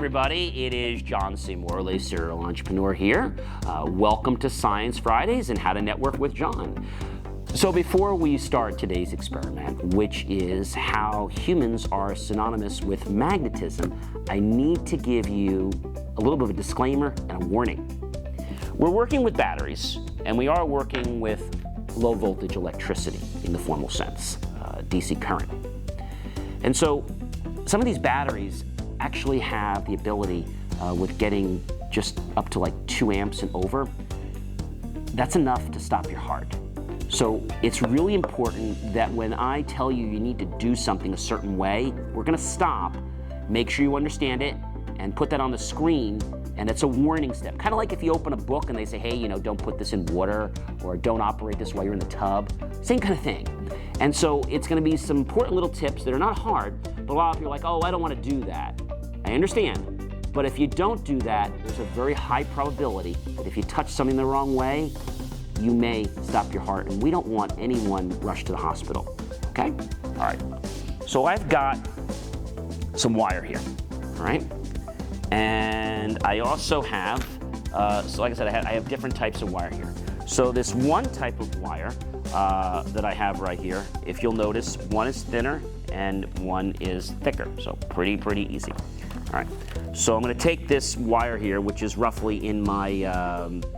everybody. It is John C. Morley, serial entrepreneur here. Welcome to Science Fridays and How to Network with John. So before we start today's experiment, which is how humans are synonymous with magnetism, I need to give you a little bit of a disclaimer and a warning. We're working with batteries, and we are working with low voltage electricity in the formal sense, DC current. And so some of these batteries actually have the ability with getting just up to like 2 amps and over. That's enough to stop your heart. So it's really important that when I tell you you need to do something a certain way, we're gonna stop, make sure you understand it, and put that on the screen, and it's a warning step. Kind of like if you open a book and they say, hey, don't put this in water, or don't operate this while you're in the tub. Same kind of thing. And so it's gonna be some important little tips that are not hard, but a lot of people are like, oh, I don't wanna do that. I understand, but if you don't do that, there's a very high probability that if you touch something the wrong way, you may stop your heart, and we don't want anyone rushed to the hospital, okay? All right, so I've got some wire here, all right? And I also have, so like I said, I have different types of wire here. So this one type of wire that I have right here, if you'll notice, one is thinner and one is thicker, so pretty easy. All right, so I'm going to take this wire here, which is roughly in my,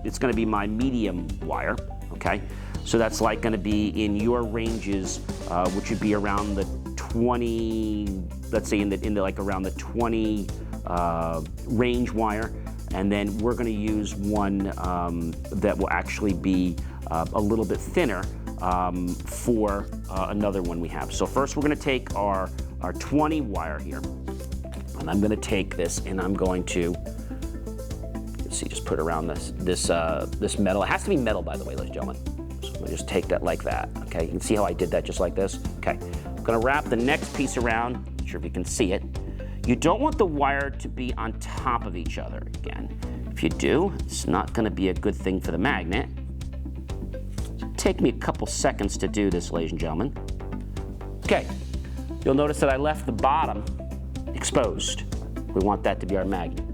it's going to be my medium wire, okay? So that's like going to be in your ranges, which would be around the 20, let's say in the like around the 20 range wire, and then we're going to use one that will actually be a little bit thinner for another one we have. So first we're going to take our 20 wire here. And I'm going to take this and I'm going to, let's see, just put it around this metal. It has to be metal, by the way, ladies and gentlemen. So I'm going to just take that like that, okay? You can see how I did that just like this? Okay. I'm going to wrap the next piece around, not sure if you can see it. You don't want the wire to be on top of each other again. If you do, it's not going to be a good thing for the magnet. It'll take me a couple seconds to do this, ladies and gentlemen. Okay. You'll notice that I left the bottom exposed. We want that to be our magnet.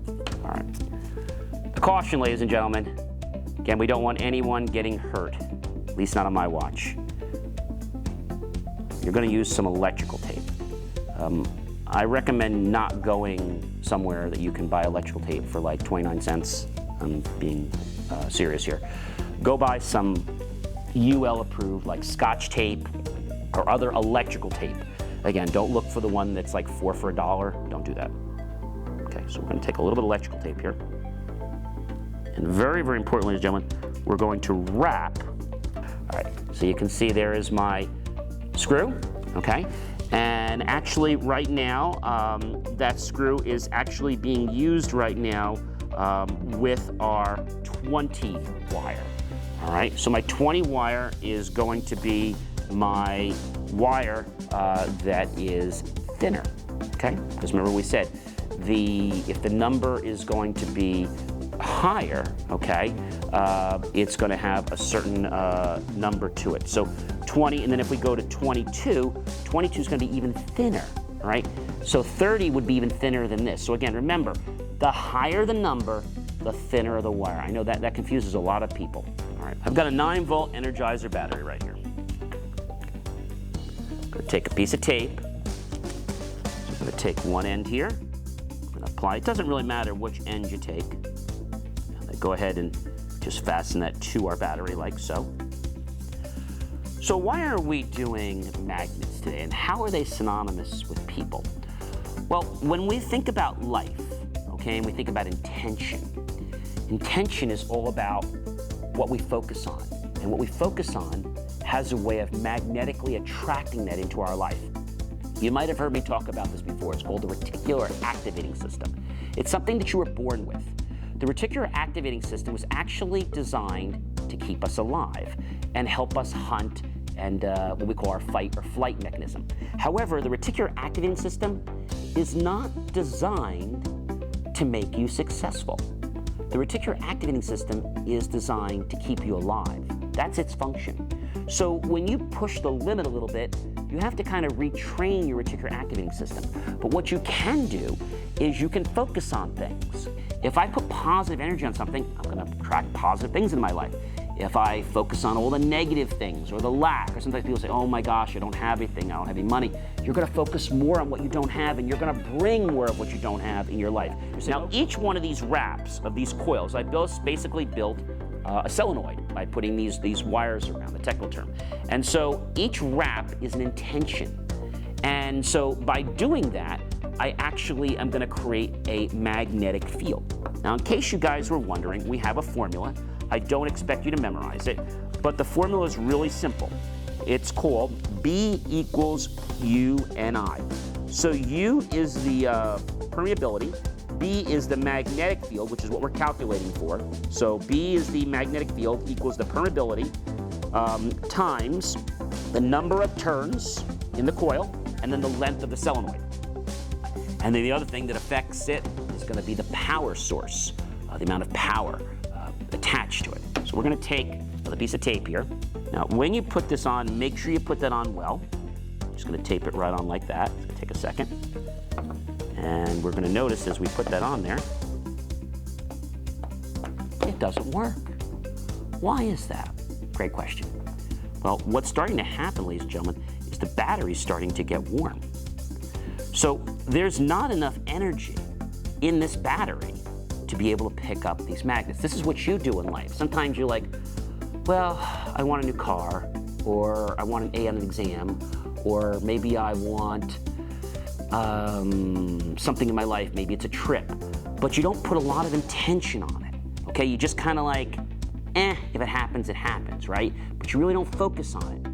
All right. Caution, ladies and gentlemen. Again, we don't want anyone getting hurt, at least not on my watch. You're going to use some electrical tape. I recommend not going somewhere that you can buy electrical tape for like 29 cents. I'm being serious here. Go buy some UL approved, like Scotch tape or other electrical tape. Again, don't look for the one that's like 4 for $1. Don't do that. Okay, so we're going to take a little bit of electrical tape here. And very important, ladies and gentlemen, we're going to wrap. All right, so you can see there is my screw, okay? And actually right now, that screw is actually being used right now with our 20 wire. All right, so my 20 wire is going to be my wire that is thinner, okay? Because remember we said, if the number is going to be higher, okay, it's going to have a certain number to it. So 20, and then if we go to 22, 22 is going to be even thinner, all right? So 30 would be even thinner than this. So again, remember, the higher the number, the thinner the wire. I know that confuses a lot of people. All right, I've got a 9-volt Energizer battery right here. Take a piece of tape. I'm going to take one end here and apply. It doesn't really matter which end you take. And go ahead and just fasten that to our battery like so. So why are we doing magnets today, and how are they synonymous with people? Well, when we think about life, okay, and we think about intention is all about what we focus on. And what we focus on has a way of magnetically attracting that into our life. You might have heard me talk about this before. It's called the reticular activating system. It's something that you were born with. The reticular activating system was actually designed to keep us alive and help us hunt and what we call our fight or flight mechanism. However, the reticular activating system is not designed to make you successful. The reticular activating system is designed to keep you alive. That's its function. So when you push the limit a little bit, you have to kind of retrain your reticular activating system. But what you can do is you can focus on things. If I put positive energy on something, I'm going to attract positive things in my life. If I focus on all the negative things or the lack, or sometimes people say, oh my gosh, I don't have anything, I don't have any money. You're going to focus more on what you don't have, and you're going to bring more of what you don't have in your life. Now, each one of these wraps, of these coils, I basically built a solenoid by putting these wires around, the technical term. And so each wrap is an intention. And so by doing that, I actually am going to create a magnetic field. Now, in case you guys were wondering, we have a formula. I don't expect you to memorize it, but the formula is really simple. It's called B equals UNI. So U is the permeability, B is the magnetic field, which is what we're calculating for. So B is the magnetic field equals the permeability times the number of turns in the coil and then the length of the solenoid. And then the other thing that affects it is going to be the power source, the amount of power attached to it. So we're going to take a piece of tape here. Now, when you put this on, make sure you put that on well. I'm just going to tape it right on like that. It's going to take a second. And we're going to notice as we put that on there, it doesn't work. Why is that? Great question. Well, what's starting to happen, ladies and gentlemen, is the battery's starting to get warm. So there's not enough energy in this battery to be able to pick up these magnets. This is what you do in life. Sometimes you're like, well, I want a new car, or I want an A on an exam, or maybe I want something in my life, maybe it's a trip, but you don't put a lot of intention on it, okay? You just kind of like, if it happens, it happens, right? But you really don't focus on it.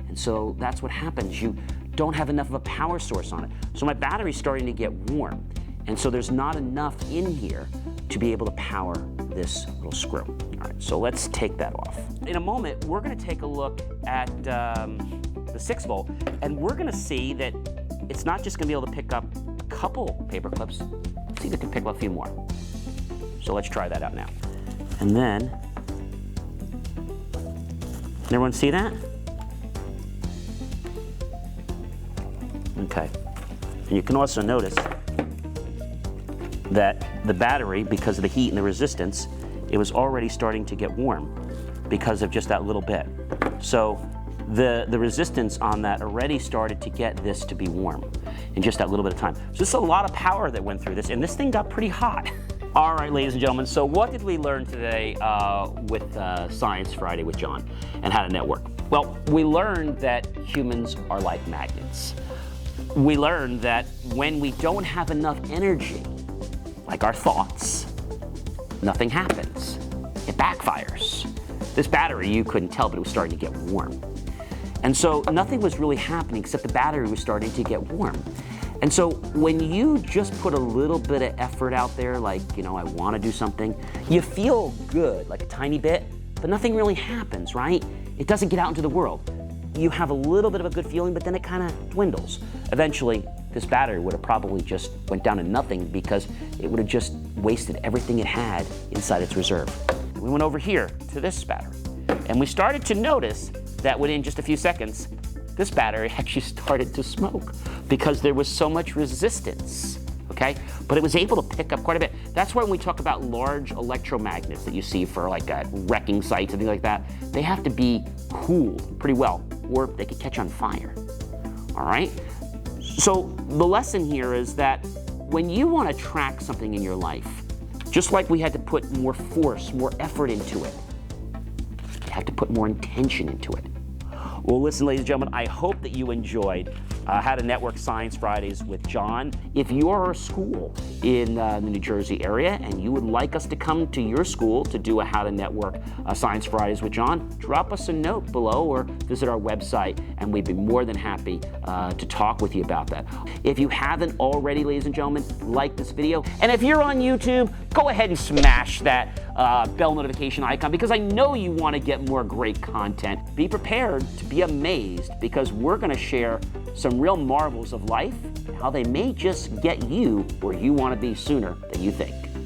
And so that's what happens. You don't have enough of a power source on it. So my battery's starting to get warm. And so there's not enough in here to be able to power this little screw. All right, so let's take that off. In a moment, we're gonna take a look at the 6 volt, and we're gonna see that it's not just gonna be able to pick up a couple paper clips, let's see if it can pick up a few more. So let's try that out now. And then, everyone see that? Okay, and you can also notice that the battery, because of the heat and the resistance, it was already starting to get warm because of just that little bit. So the resistance on that already started to get this to be warm in just that little bit of time. So this is a lot of power that went through this, and this thing got pretty hot. All right, ladies and gentlemen, so what did we learn today with Science Friday with John and how to network? Well, we learned that humans are like magnets. We learned that when we don't have enough energy, like our thoughts, nothing happens. It backfires. This battery, you couldn't tell, but it was starting to get warm. And so nothing was really happening except the battery was starting to get warm. And so when you just put a little bit of effort out there, like, I want to do something, you feel good, like a tiny bit, but nothing really happens, right? It doesn't get out into the world. You have a little bit of a good feeling, but then it kind of dwindles. Eventually, this battery would have probably just went down to nothing because it would have just wasted everything it had inside its reserve. We went over here to this battery, and we started to notice that within just a few seconds, this battery actually started to smoke because there was so much resistance, okay? But it was able to pick up quite a bit. That's why when we talk about large electromagnets that you see for like wrecking sites and things like that, they have to be cooled pretty well, or they could catch on fire, all right? So the lesson here is that when you want to track something in your life, just like we had to put more force, more effort into it, you have to put more intention into it. Well, listen, ladies and gentlemen, I hope that you enjoyed How to Network Science Fridays with John. If you are a school in the New Jersey area and you would like us to come to your school to do a How to Network Science Fridays with John, drop us a note below or visit our website, and we'd be more than happy to talk with you about that. If you haven't already, ladies and gentlemen, like this video. And if you're on YouTube, go ahead and smash that bell notification icon, because I know you want to get more great content. Be prepared to be amazed, because we're going to share some real marvels of life and how they may just get you where you want to be sooner than you think.